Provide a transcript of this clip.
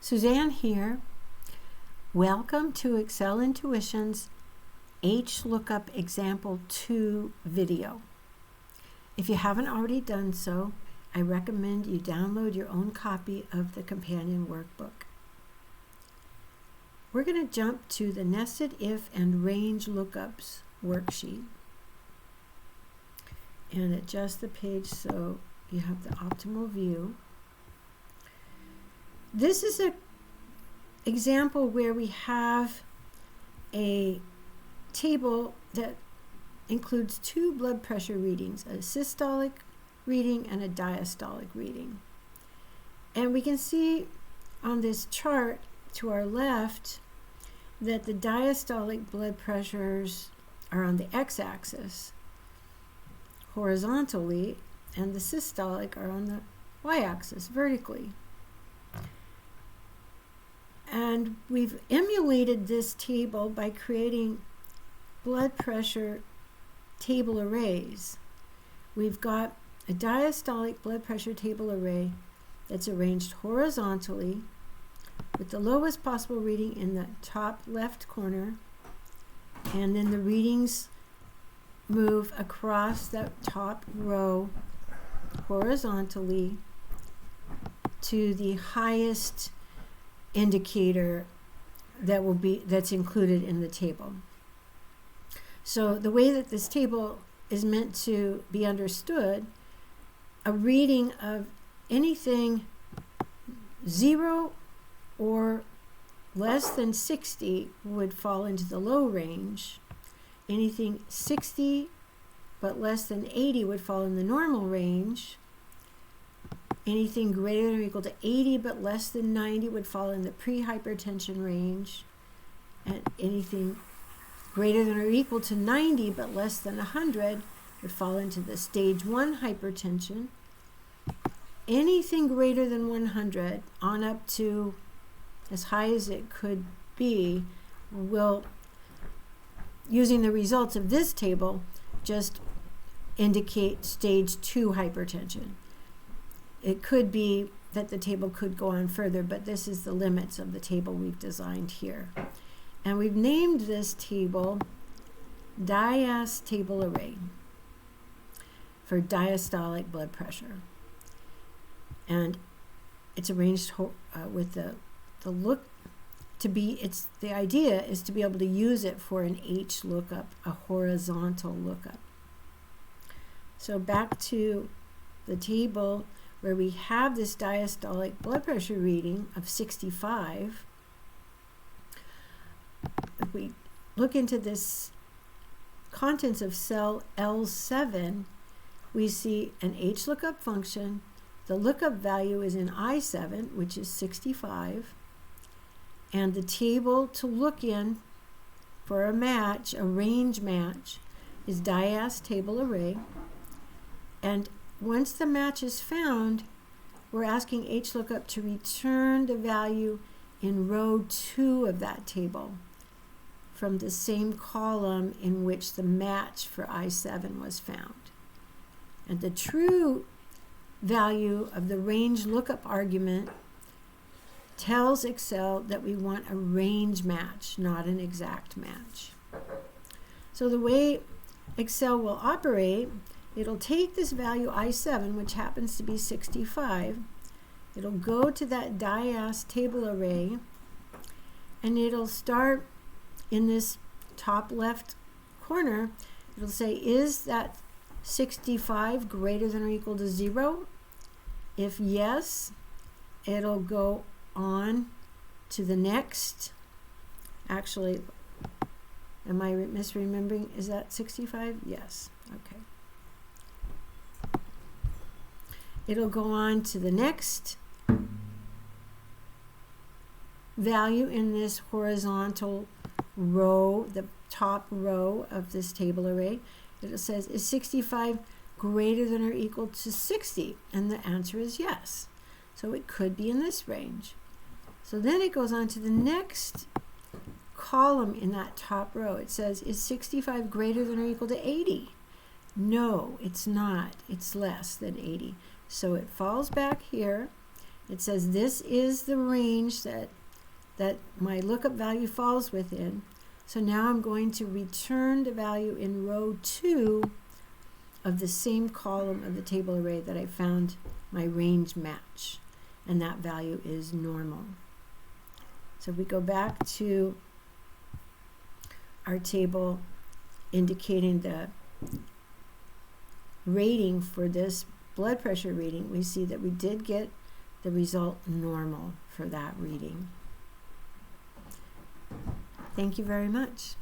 Suzanne here. Welcome to Excel Intuition's Hlookup Example 2 video. If you haven't already done so, I recommend you download your own copy of the companion workbook. We're going to jump to the Nested If and Range Lookups worksheet and adjust the page so you have the optimal view. This is an example where we have a table that includes two blood pressure readings, a systolic reading and a diastolic reading. And we can see on this chart to our left that the diastolic blood pressures are on the x-axis horizontally, and the systolic are on the y-axis vertically. And we've emulated this table by creating blood pressure table arrays. We've got a diastolic blood pressure table array that's arranged horizontally with the lowest possible reading in the top left corner, and then the readings move across that top row horizontally to the highest indicator that's included in the table. So the way that this table is meant to be understood, a reading of anything 0 or less than 60 would fall into the low range. Anything 60 but less than 80 would fall in the normal range. Anything greater than or equal to 80 but less than 90 would fall in the pre-hypertension range. And anything greater than or equal to 90 but less than 100 would fall into the stage 1 hypertension. Anything greater than 100 on up to as high as it could be will, using the results of this table, just indicate stage 2 hypertension. It could be that the table could go on further, but this is the limits of the table we've designed here. And we've named this table Diast Table Array for diastolic blood pressure. And it's arranged with the look to be, the idea is to be able to use it for an Hlookup, a horizontal lookup. So back to the table where we have this diastolic blood pressure reading of 65. If we look into this contents of cell L7, we see an Hlookup function. The lookup value is in I7, which is 65. And the table to look in for a match, a range match, is Diast Table Array. And once the match is found, we're asking Hlookup to return the value in row 2 of that table from the same column in which the match for I7 was found. And the true value of the range lookup argument tells Excel that we want a range match, not an exact match. So the way Excel will operate, it'll take this value I7, which happens to be 65. It'll go to that Diast table array, and it'll start in this top left corner. It'll say, is that 65 greater than or equal to 0? If yes, it'll go on to the next. Actually, am I misremembering? Is that 65? Yes. Okay. It'll go on to the next value in this horizontal row, the top row of this table array. It says, is 65 greater than or equal to 60? And the answer is yes. So it could be in this range. So then it goes on to the next column in that top row. It says, is 65 greater than or equal to 80? No, it's not. It's less than 80. So it falls back here, It says this is the range that my lookup value falls within. So now I'm going to return the value in row 2 of the same column of the table array that I found my range match, and that value is normal. So if we go back to our table indicating the rating for this blood pressure reading, we see that we did get the result normal for that reading. Thank you very much.